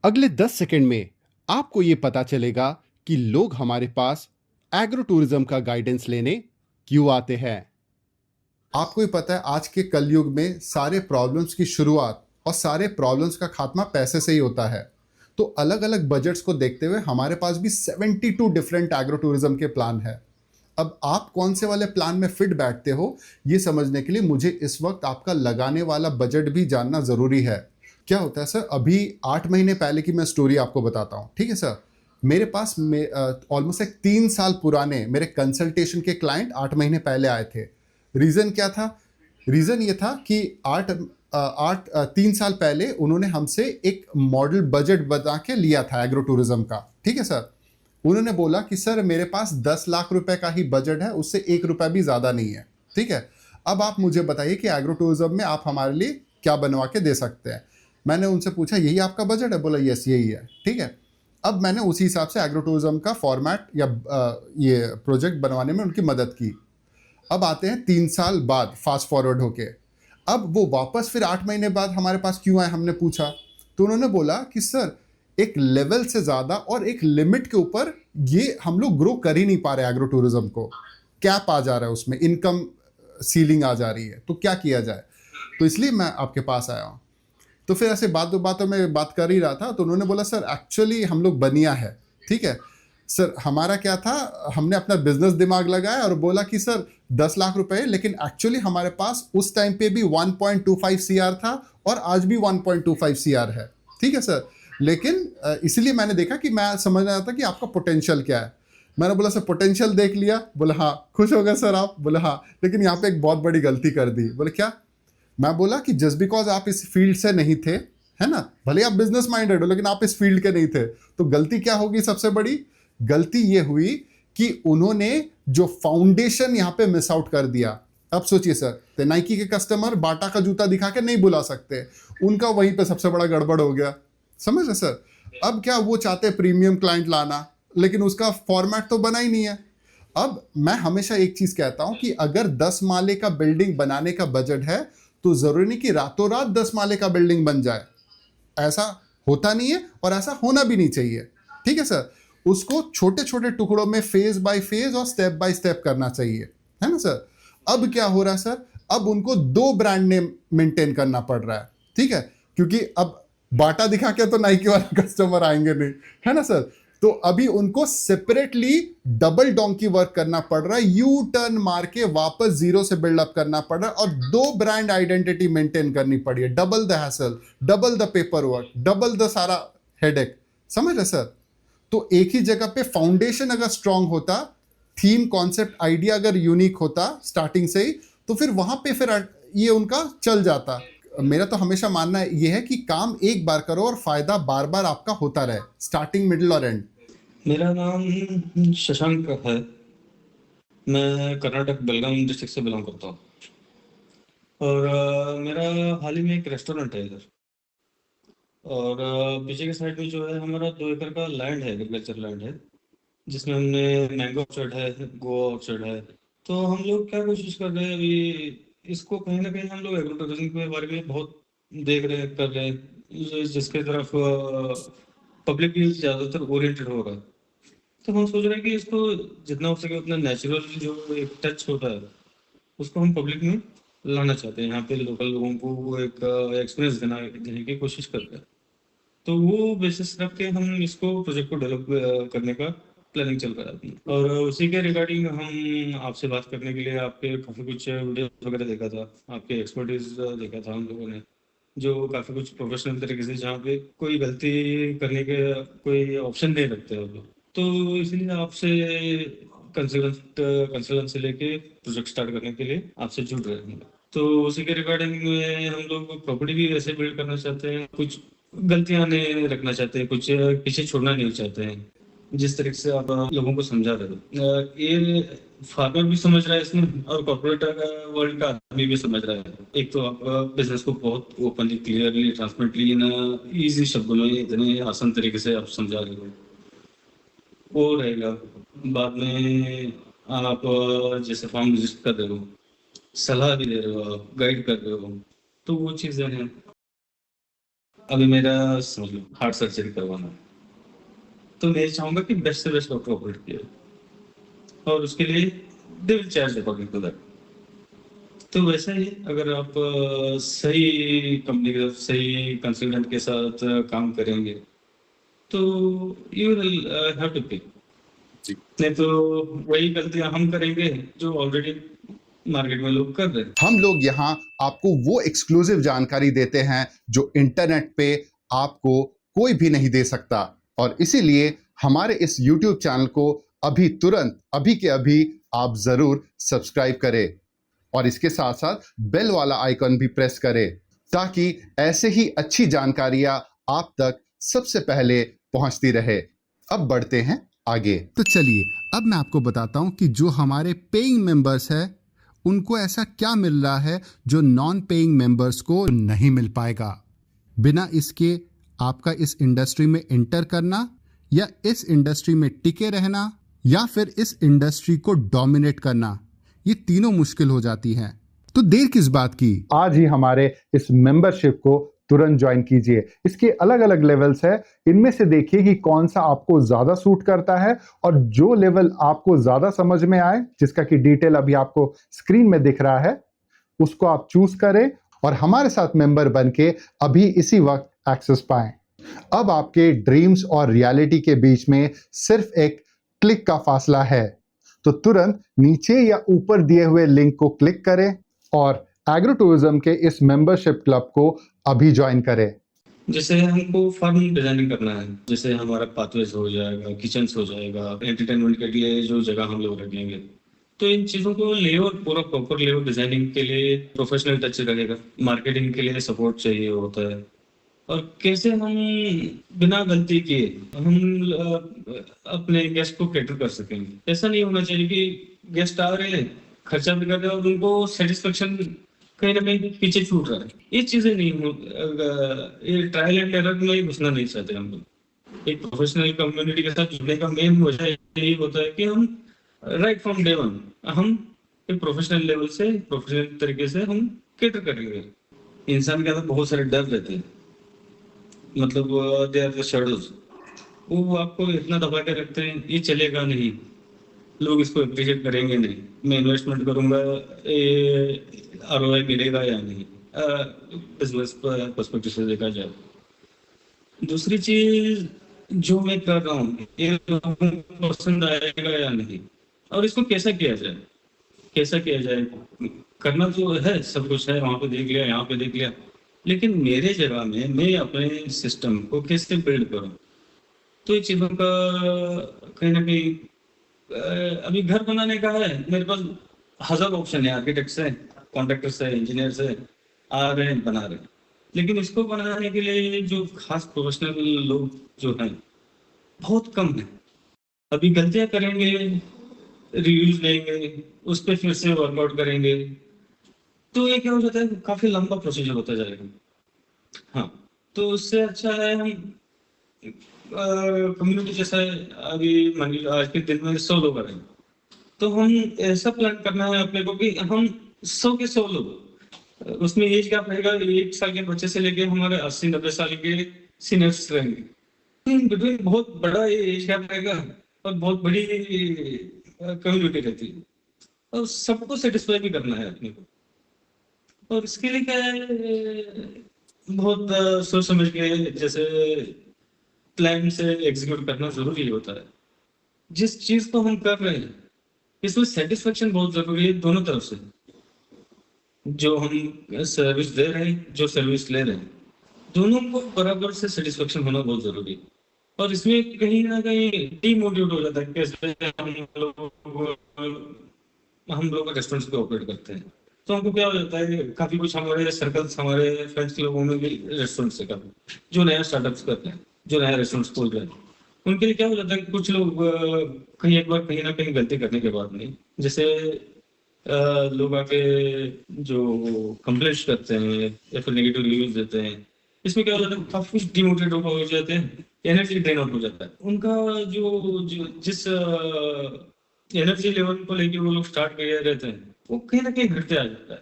अगले 10 सेकंड में आपको ये पता चलेगा कि लोग हमारे पास एग्रो टूरिज्म का गाइडेंस लेने क्यों आते हैं। आपको ही पता है आज के कलयुग में सारे प्रॉब्लम्स की शुरुआत और सारे प्रॉब्लम्स का खात्मा पैसे से ही होता है। तो अलग अलग बजट्स को देखते हुए हमारे पास भी 72 डिफरेंट एग्रो टूरिज्म के प्लान है। अब आप कौन से वाले प्लान में फिट बैठते हो, ये समझने के लिए मुझे इस वक्त आपका लगाने वाला बजट भी जानना ज़रूरी है। क्या होता है सर, अभी 8 महीने पहले की मैं स्टोरी आपको बताता हूँ, ठीक है सर। मेरे पास ऑलमोस्ट एक 3 साल पुराने मेरे कंसल्टेशन के क्लाइंट 8 महीने पहले आए थे। रीज़न क्या था? रीज़न ये था कि 3 साल पहले उन्होंने हमसे एक मॉडल बजट बना के लिया था एग्रो टूरिज्म का, ठीक है सर। उन्होंने बोला कि सर मेरे पास 10 लाख रुपए का ही बजट है, उससे 1 रुपया भी ज़्यादा नहीं है, ठीक है। अब आप मुझे बताइए कि एग्रो टूरिज्म में आप हमारे लिए क्या बनवा के दे सकते हैं। मैंने उनसे पूछा यही आपका बजट है? बोला यस यही है, ठीक है। अब मैंने उसी हिसाब से एग्रो टूरिज्म का फॉर्मेट या ये प्रोजेक्ट बनवाने में उनकी मदद की। अब आते हैं 3 साल बाद, फास्ट फॉरवर्ड होके। अब वो वापस फिर 8 महीने बाद हमारे पास क्यों आए, हमने पूछा। तो उन्होंने बोला कि सर एक लेवल से ज़्यादा और एक लिमिट के ऊपर ये हम लोग ग्रो कर ही नहीं पा रहे एग्रो टूरिज्म को। कैप आ जा रहा है उसमें, इनकम सीलिंग आ जा रही है, तो क्या किया जाए। तो इसलिए मैं आपके पास आया हूँ। तो फिर ऐसे बातों बातों में बात कर ही रहा था, तो उन्होंने बोला सर एक्चुअली हम लोग बनिया है, ठीक है सर। हमारा क्या था, हमने अपना बिजनेस दिमाग लगाया और बोला कि सर 10 लाख रुपए, लेकिन एक्चुअली हमारे पास उस टाइम पे भी 1.25 CR था और आज भी 1.25 CR है, ठीक है सर। लेकिन इसलिए मैंने देखा कि मैं समझ रहा था कि आपका पोटेंशियल क्या है। मैंने बोला सर पोटेंशियल देख लिया। बोला हाँ। खुश हो गए सर आप? बोला हाँ, लेकिन यहाँ पे एक बहुत बड़ी गलती कर दी। बोले क्या? मैं बोला कि जस्ट बिकॉज आप इस फील्ड से नहीं थे, है ना, भले आप बिजनेस माइंडेड हो, लेकिन आप इस फील्ड के नहीं थे, तो गलती क्या होगी? सबसे बड़ी गलती ये हुई कि उन्होंने जो फाउंडेशन यहाँ पे मिस आउट कर दिया। अब सोचिए सर, तो नाइकी के कस्टमर बाटा का जूता दिखा के नहीं बुला सकते, उनका वहीं पे सबसे बड़ा गड़बड़ हो गया, समझ रहे सर। अब क्या वो चाहते प्रीमियम क्लाइंट लाना, लेकिन उसका फॉर्मेट तो बना ही नहीं है। अब मैं हमेशा एक चीज कहता हूं कि अगर 10 माले का बिल्डिंग बनाने का बजट है, तो जरूरी नहीं कि रातों रात 10 माले का बिल्डिंग बन जाए। ऐसा होता नहीं है और ऐसा होना भी नहीं चाहिए, ठीक है सर। उसको छोटे छोटे टुकड़ों में फेज बाय फेज और स्टेप बाय स्टेप करना चाहिए, है ना सर। अब क्या हो रहा है सर, अब उनको 2 ब्रांड नेम मेंटेन करना पड़ रहा है, ठीक है, क्योंकि अब बाटा दिखा के तो नाइकी वाले कस्टमर आएंगे नहीं, है ना सर। तो अभी उनको सेपरेटली डबल डोंकी वर्क करना पड़ रहा है, यू टर्न मार के वापस जीरो से बिल्डअप करना पड़ रहा है, और 2 ब्रांड आइडेंटिटी मेंटेन करनी पड़ी है। Double the hassle, double the paper work, double the सारा हेडेक, समझ रहे सर। तो एक ही जगह पे फाउंडेशन अगर स्ट्रांग होता, थीम कॉन्सेप्ट आइडिया अगर यूनिक होता स्टार्टिंग से ही, तो फिर वहां पे फिर ये उनका चल जाता। मेरा तो हमेशा मानना ये है कि काम एक बार करो और फायदा बार बार आपका होता रहे, स्टार्टिंग मिडिल और एंड। मेरा नाम शशांक है। मैं कर्नाटक बेलगाम डिस्ट्रिक्ट से बिलोंग करता हूँ। और मेरा हाल ही में एक रेस्टोरेंट है इधर। और पीछे के साइड में जो है हमारा 2 एकड़ का लैंड है, एग्रीकल्चर लैंड है, जिसमें हमने मैंगो ऑर्चर्ड है, गोवा ऑर्चर्ड है। तो हम लोग क्या कोशिश कर रहे हैं अभी, इसको कहीं ना कहीं हम लोग एग्रो टूरिज्म के बारे में बहुत देख रहे हैं, कर रहे हैं, जिसके तरफ पब्लिक भी ज़्यादातर ओरिएंटेड हो रहा है। तो हम सोच रहे हैं कि इसको जितना हो सके उतना नेचुरल जो एक टच होता है उसको हम पब्लिक में लाना चाहते हैं। यहाँ पे लोकल लोगों को वो एक एक्सपीरियंस देने की कोशिश करते हैं। तो वो बेसिस रख के हम इसको प्रोजेक्ट को डेवलप करने का प्लानिंग चल रहा है। और उसी के रिगार्डिंग हम आपसे बात करने के लिए आपके काफ़ी कुछ वीडियो वगैरह देखा था, आपके एक्सपर्टीज देखा था हम लोगों ने, जो काफ़ी कुछ प्रोफेशनल तरीके से, जहाँ पे कोई गलती करने के कोई ऑप्शन नहीं रखते हैं लोग। तो इसलिए आपसे कंसल्टेंट से लेके प्रोजेक्ट स्टार्ट करने के लिए आपसे जुड़ रहे हैं। तो उसी के रिगार्डिंग में हम लोग प्रॉपर्टी भी ऐसे बिल्ड करना चाहते हैं, कुछ गलतियां नहीं रखना चाहते हैं, कुछ पीछे छोड़ना नहीं चाहते हैं। जिस तरीके से आप लोगों को समझा रहे हो, ये फार्मर भी समझ रहा है इसमें, और कॉर्पोरेट वर्ल्ड का आदमी भी समझ रहा है। एक तो आप बिजनेस को बहुत openly, clearly, transparently, in easy शब्दों में, इतने आसान तरीके से आप समझा रहे हो, वो रहेगा। बाद में आप जैसे फार्म विजिट कर रहे हो, सलाह भी दे रहे हो, आप गाइड कर रहे हो, तो वो चीज़ें हैं। अभी मेरा समझ लो हार्ट सर्जरी करवाना है, तो मैं चाहूंगा कि बेस्ट से बेस्ट डॉक्टर ऑपरेट किए, और उसके लिए they will charge according to that. तो वैसा ही अगर आप सही कंपनी के साथ, सही कंसल्टेंट के साथ काम करेंगे, तो यू विल हैव टू पे। जी। नहीं तो वही गलतियां हम करेंगे जो ऑलरेडी मार्केट में लोग कर रहे हैं। हम लोग यहाँ आपको वो एक्सक्लूसिव जानकारी देते हैं जो इंटरनेट पे आपको कोई भी नहीं दे सकता, और इसीलिए हमारे इस YouTube चैनल को अभी तुरंत अभी के अभी आप जरूर सब्सक्राइब करें, और इसके साथ साथ बेल वाला आइकन भी प्रेस करें, ताकि ऐसे ही अच्छी जानकारियां आप तक सबसे पहले पहुंचती रहे। अब बढ़ते हैं आगे। तो चलिए अब मैं आपको बताता हूं कि जो हमारे पेइंग मेंबर्स है उनको ऐसा क्या मिल रहा है जो नॉन पेइंग मेंबर्स को नहीं मिल पाएगा। बिना इसके आपका इस इंडस्ट्री में एंटर करना, या इस इंडस्ट्री में टिके रहना, या फिर इस इंडस्ट्री को डोमिनेट करना, ये तीनों मुश्किल हो जाती हैं। तो देर किस बात की, आज ही हमारे इस मेंबरशिप को तुरंत ज्वाइन कीजिए। इसके अलग अलग लेवल्स है, इनमें से देखिए कि कौन सा आपको ज्यादा सूट करता है, और जो लेवल आपको ज्यादा समझ में आए, जिसका कि डिटेल अभी आपको स्क्रीन में दिख रहा है, उसको आप चूज करें और हमारे साथ मेंबर बनके अभी इसी वक्त एक्सेस पाएं। अब आपके ड्रीम्स और रियलिटी के बीच में सिर्फ एक क्लिक का फासला है, तो तुरंत नीचे या ऊपर दिए हुए लिंक को क्लिक करें और एग्रो टूरिज्म के इस मेंबरशिप क्लब को अभी ज्वाइन करें। जैसे हमको फार्म डिजाइनिंग करना है, जैसे हमारा पाथवेज हो जाएगा, किचन हो जाएगा, एंटरटेनमेंट के लिए जो जगह हम लोग रखेंगे, तो इन चीजों को लेआउट पूरा प्रॉपर लेआउट डिजाइनिंग के लिए प्रोफेशनल टच रहेगा। मार्केटिंग के लिए सपोर्ट चाहिए होता है, और कैसे हम बिना गलती किए हम अपने गेस्ट को कैटर कर सकेंगे। ऐसा नहीं होना चाहिए कि गेस्ट आ रहे हैं, खर्चा भी कर रहे हैं और उनको सेटिस्फेक्शन कहीं ना कहीं पीछे छूट रहा है। ये चीजें नहीं हो, ये ट्रायल एंड एरर में घुसना नहीं चाहते हम लोग। एक प्रोफेशनल कम्युनिटी के साथ जुड़ने का मेन वजह यही होता है कि हम राइट फ्रॉम डे वन हम एक प्रोफेशनल लेवल से, प्रोफेशनल तरीके से हम कैटर करेंगे। इंसान के अंदर बहुत सारे डर रहते हैं, मतलब दे आर द शैडोज, वो आपको इतना दबा के रखते हैं, ये चलेगा नहीं, लोग इसको अप्रिशिएट करेंगे नहीं, मैं इन्वेस्टमेंट करूंगा ये आरओआई मिलेगा या नहीं, बिजनेस पर्सपेक्टिव से देखा जाए। दूसरी चीज, जो मैं कर रहा हूँ ये लोगों को पसंद आएगा या नहीं, और इसको कैसा किया जाए, कैसा किया जाए। करना जो है सब कुछ है, वहां पे देख लिया, यहाँ पे देख लिया, लेकिन मेरे जगह में मैं अपने सिस्टम को कैसे बिल्ड करूं, तो ये चीजों का कहीं ना कहीं अभी घर बनाने का है, मेरे पास हजार ऑप्शन है, आर्किटेक्ट्स है, कॉन्ट्रैक्टर्स है, इंजीनियर्स है, आ रहे हैं, बना रहे हैं, लेकिन इसको बनाने के लिए जो खास प्रोफेशनल लोग जो हैं बहुत कम है। अभी गलतियां करेंगे, रिव्यूज लेंगे, उस पर फिर से वर्कआउट करेंगे, तो ये क्या हो जाता है, काफी लंबा प्रोसीजर होता जाएगा। हाँ, तो उससे अच्छा है हम कम्युनिटी जैसा है, अभी मान लीजिए आज के दिन में 100 लोग आ रहे हैं, तो हम ऐसा प्लान करना है अपने को कि हम 100 के 100 लोग, उसमें एज गैप रहेगा, 1 साल के बच्चे से लेके हमारे 80-90 साल के सीनियर्स रहेंगे, इन बिटवीन बहुत बड़ा एज गैप रहेगा और बहुत बड़ी कम्युनिटी रहती है, और सबको सेटिस्फाई भी करना है अपने को। और इसके लिए क्या है, बहुत सोच समझ के, जैसे प्लान से एग्जीक्यूट करना जरूरी होता है। जिस चीज को हम कर रहे हैं इसमें सेटिस्फेक्शन बहुत जरूरी है दोनों तरफ से, जो हम सर्विस दे रहे हैं, जो सर्विस ले रहे हैं, दोनों को बराबर से सेटिस्फेक्शन होना बहुत जरूरी है। और इसमें कहीं ना कहीं डीमोटिवेट हो जाता है, कैसे हम लोग रेस्टोरेंट्स पे ऑपरेट करते हैं, तो हमको क्या हो जाता है, काफी कुछ हमारे सर्कल्स, हमारे फ्रेंड्स के लोगों में भी रेस्टोरेंट से काफी जो नया स्टार्टअप्स करते हैं, जो नया रेस्टोरेंट्स खोल रहे हैं, उनके लिए क्या हो जाता है, कुछ लोग कहीं एक बार कहीं ना कहीं गलती करने के बाद नहीं, जैसे लोग आके जो कंप्लेंट्स करते हैं या फिर नेगेटिव रिव्यूज देते हैं, इसमें क्या हो जाता है, काफी डिमोटिवेट हो जाते हैं, एनर्जी ड्रेन आउट हो जाता है उनका, जो जिस एनर्जी लेवल को लेके वो लोग स्टार्ट किए रहते हैं वो कहीं ना कहीं घटते आ जाता है।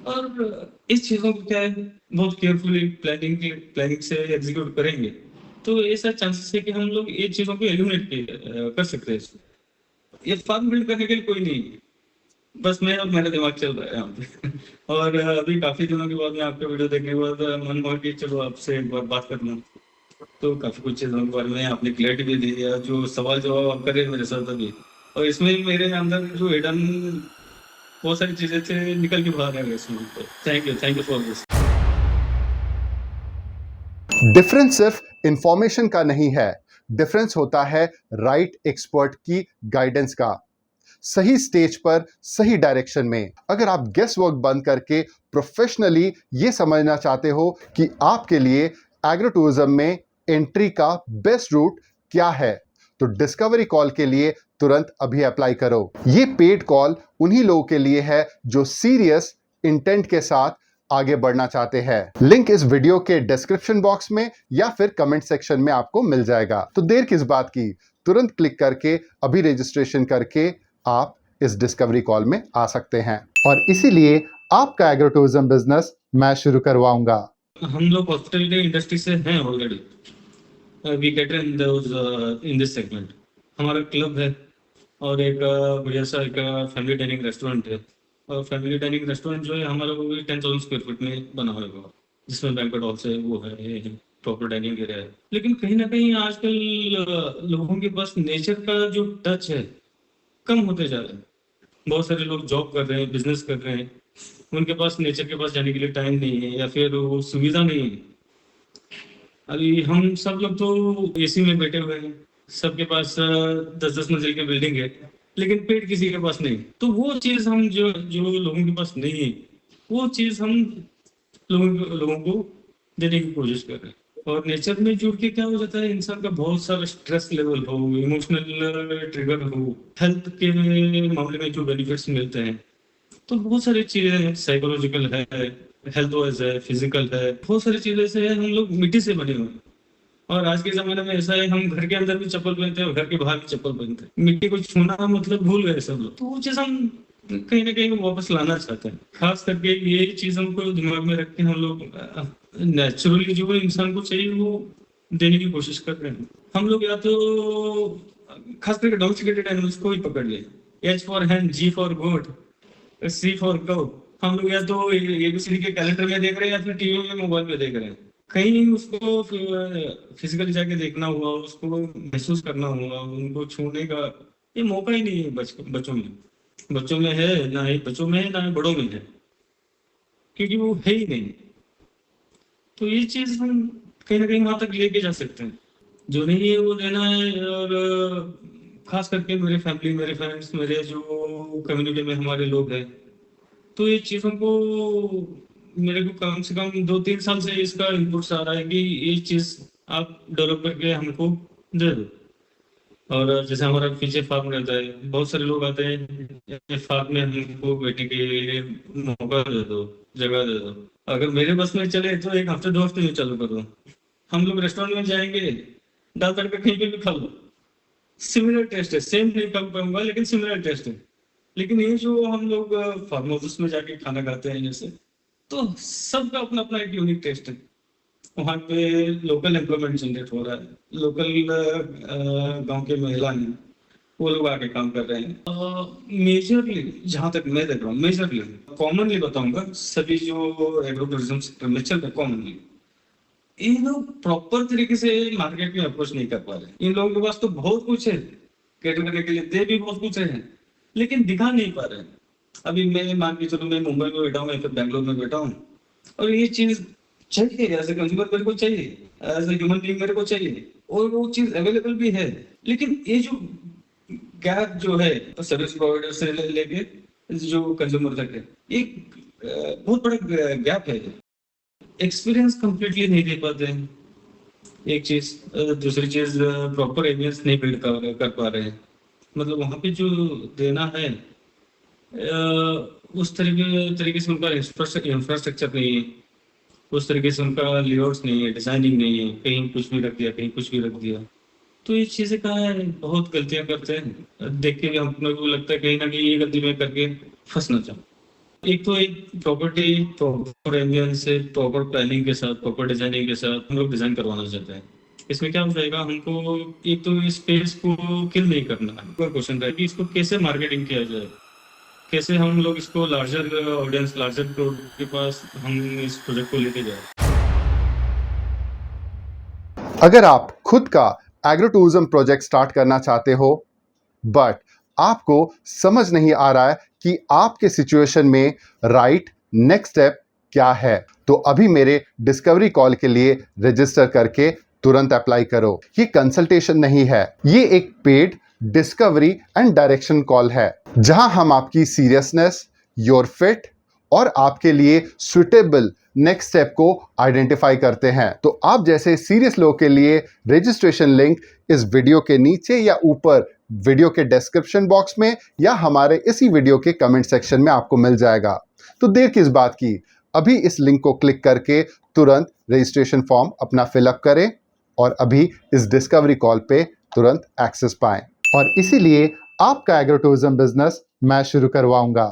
और इस चीज़ों को क्या है बहुत केयरफुली प्लानिंग से एग्जीक्यूट करेंगे तो ऐसा चांसेस है कि हम लोग ये चीज़ों को एलिमिनेट कर सकते हैं। ये फार्म बिल्ड करने के लिए कोई नहीं है, बस मैं और मेरा दिमाग चल रहा है यहाँ पे और अभी काफी दिनों के बाद मैं आपका वीडियो देखने के बाद मन हुआ कि चलो आपसे एक बार बात कर लूँ। तो काफी कुछ चीजों के बारे में आपने क्लैरिटी भी दी है, जो सवाल जवाब आप कर रहे हैं मेरे साथ अभी, और इसमें मेरे अंदर जो हिडन बहुत सारी चीजें थे निकल के बाहर आ गए इसमें। Thank you for this. Difference सिर्फ इंफॉर्मेशन का नहीं है, डिफरेंस होता है राइट एक्सपर्ट की गाइडेंस का, सही स्टेज पर सही डायरेक्शन में। अगर आप गेस वर्क बंद करके प्रोफेशनली ये समझना चाहते हो कि आपके लिए एग्रो टूरिज्म में एंट्री का बेस्ट रूट क्या है, तो डिस्कवरी कॉल के लिए तुरंत अभी अप्लाई करो। ये पेड कॉल उन्हीं लोगों के लिए है जो सीरियस इंटेंट के साथ आगे बढ़ना चाहते हैं। लिंक इस वीडियो के डिस्क्रिप्शन बॉक्स में या फिर कमेंट सेक्शन में आपको मिल जाएगा। तो देर किस बात की, तुरंत क्लिक करके अभी रजिस्ट्रेशन करके आप इस डिस्कवरी कॉल में आ सकते हैं और इसीलिए आपका एग्रो टूरिज्म बिजनेस मैं शुरू करवाऊंगा। हम लोग हॉस्पिटैलिटी इंडस्ट्री से हैं already, we cater in this segment. हमारा क्लब है और एक बढ़िया सा एक फैमिली डाइनिंग रेस्टोरेंट है, और फैमिली डाइनिंग रेस्टोरेंट जो है हमारा वो भी 10,000 स्क्वायर फीट में बना हुआ है, जिसमें बैंक्वेट हॉल से वो है, प्रॉपर डाइनिंग एरिया है। लेकिन कहीं ना कहीं आजकल लोगों के पास नेचर का जो टच है कम होते जा रहे हैं। बहुत सारे लोग जॉब कर रहे हैं, बिजनेस कर रहे हैं, उनके पास नेचर के पास जाने के लिए टाइम नहीं है या फिर वो सुविधा नहीं है। अभी हम सब लोग तो एसी में बैठे हुए हैं, सबके पास 10-10 मंजिल की बिल्डिंग है, लेकिन पेट किसी के पास नहीं। तो वो चीज हम जो जो लोगों के पास नहीं है, वो चीज हम लोगों को देने की कोशिश कर रहे हैं। और नेचर में जुड़ के क्या हो जाता है, इंसान का बहुत सारा स्ट्रेस लेवल हो, इमोशनल ट्रिगर हो, हेल्थ के मामले में जो बेनिफिट्स मिलते हैं, तो बहुत सारी चीजें हैं, साइकोलॉजिकल है, हेल्थ वाइज है, फिजिकल है, बहुत सारी चीजें से हम लोग मिट्टी से बने हुए हैं। और आज के जमाने में ऐसा है, हम घर के अंदर भी चप्पल पहनते हैं और घर के बाहर भी चप्पल पहनते हैं। मिट्टी को छूना मतलब भूल गए सब लोग। तो वो चीज हम कहीं ना कहीं वापस लाना चाहते हैं। खास करके ये चीज हमको दिमाग में रख के हम लोग नेचुरली जो इंसान को चाहिए वो देने की कोशिश कर रहे हैं। हम लोग या तो खास करके डोमेस्टिकेटेड एनिमल्स को ही पकड़ ले, H for hand, G for goat, C for गौ। हम लोग या तो एबीसीडी के कैलेंडर में देख रहे हैं या फिर टीवी में, मोबाइल में देख रहे हैं। कहीं उसको फिजिकली जाके देखना हुआ, उसको महसूस करना हुआ, उनको छूने का ये मौका ही नहीं है बच्चों में है ना ही बच्चों में है ना ही बड़ों में है, क्योंकि वो है ही नहीं। तो ये चीज हम कहीं ना कहीं वहां तक लेके जा सकते हैं, जो नहीं है वो देना है। और खास करके मेरे फैमिली, मेरे फ्रेंड्स, मेरे जो कम्युनिटी में हमारे लोग हैं, तो ये चीजों को मेरे को कम से कम 2-3 साल से इसका इनपुट्स आ रहा है कि ये चीज आप डेवलप करके हमको दे दो। और जैसे हमारा पीछे फार्म रहता है, बहुत सारे लोग आते हैं, फार्म में हमको बैठने के लिए मौका दे दो, जगह दे दो। अगर मेरे बस में चले तो 1 हफ्ते 2 हफ्ते में चालू कर दो। हम लोग रेस्टोरेंट में जाएंगे, दाल तड़का कहीं पे भी खा लो, सिमिलर टेस्ट है, सेम नहीं कर पाऊंगा लेकिन सिमिलर टेस्ट है। लेकिन ये जो हम लोग फार्म हाउस में जाके खाना खाते हैं जैसे, तो सबका अपना अपना एक यूनिक टेस्ट है। वहाँ पे लोकल एम्प्लॉयमेंट जनरेट हो रहा है, लोकल गांव के महिला हैं, वो लोग आके काम कर रहे हैं। मेजरली जहाँ तक मैं देख रहा हूँ, मेजरली कॉमनली बताऊंगा, सभी जो एग्रो टूरिज्म सेक्टर में चल रहे कॉमनली, इन लोग प्रॉपर तरीके से मार्केट में अप्रोच नहीं कर पा रहे। इन लोगों के पास तो बहुत कुछ है कैटर करने के लिए, दे भी बहुत कुछ है, लेकिन दिखा नहीं पा रहे। अभी मैं मान के चलो, मैं मुंबई में बैठा हूँ या फिर बैंगलोर में बैठा हूँ, और ये चीज चाहिए एज ए कंज्यूमर, मेरे को चाहिए, एज ए ह्यूमन बीइंग मेरे को चाहिए, और वो चीज अवेलेबल भी है। लेकिन ये जो गैप जो है सर्विस प्रोवाइडर से लेके जो कंज्यूमर तक है, एक बहुत बड़ा गैप है। एक्सपीरियंस कंप्लीटली नहीं दे पाते हैं, एक चीज। दूसरी चीज, प्रॉपर एविडेंस नहीं बिल्ड कर पा रहे हैं। मतलब वहाँ पे जो देना है उस तरीके से उनका इंफ्रास्ट्रक्चर नहीं है, उस तरीके से उनका लेआउट्स नहीं है, डिजाइनिंग नहीं है, कहीं कुछ भी रख दिया, कहीं कुछ भी रख दिया। तो ये चीजें कहाँ है, बहुत गलतियां करते हैं। देख के हम लोग को लगता है कहीं ना कहीं ये गलती में करके फंस ना जाऊं। एक तो एक प्रॉपर्टी प्रॉपर एम्बियंस से, प्रॉपर प्लानिंग के साथ, प्रॉपर डिजाइनिंग के साथ हम लोग डिजाइन करवाना चाहते हैं। इसमें क्या हो जाएगा, हमको एक तो स्पेस को किल नहीं करना है। कोई क्वेश्चन है कि इसको कैसे मार्केटिंग किया जाए, कैसे हम लोग इसको लार्जर ऑडियंस, लार्जर क्राउड के पास हम इस प्रोजेक्ट को लेके जाए। अगर आप खुद का एग्रो टूरिज्म प्रोजेक्ट स्टार्ट करना चाहते हो बट आपको समझ नहीं आ रहा है कि आपके सिचुएशन में राइट नेक्स्ट स्टेप क्या है, तो अभी मेरे डिस्कवरी कॉल के लिए रजिस्टर करके तुरंत अप्लाई करो। ये कंसल्टेशन नहीं है, ये एक paid discovery and direction call है, जहां हम आपकी सीरियसनेस, योर फिट और आपके लिए सुटेबल नेक्स्ट स्टेप को आइडेंटिफाई करते हैं। तो आप जैसे सीरियस लोगों के लिए रजिस्ट्रेशन लिंक इस वीडियो के नीचे या ऊपर वीडियो के डिस्क्रिप्शन बॉक्स में या हमारे इसी वीडियो के कमेंट सेक्शन में आपको मिल जाएगा। तो देर किस बात की, अभी इस लिंक को क्लिक करके तुरंत रजिस्ट्रेशन फॉर्म अपना फिलअप करें और अभी इस डिस्कवरी कॉल पे तुरंत एक्सेस पाएं। और इसीलिए आपका एग्रो टूरिज्म बिजनेस मैं शुरू करवाऊंगा।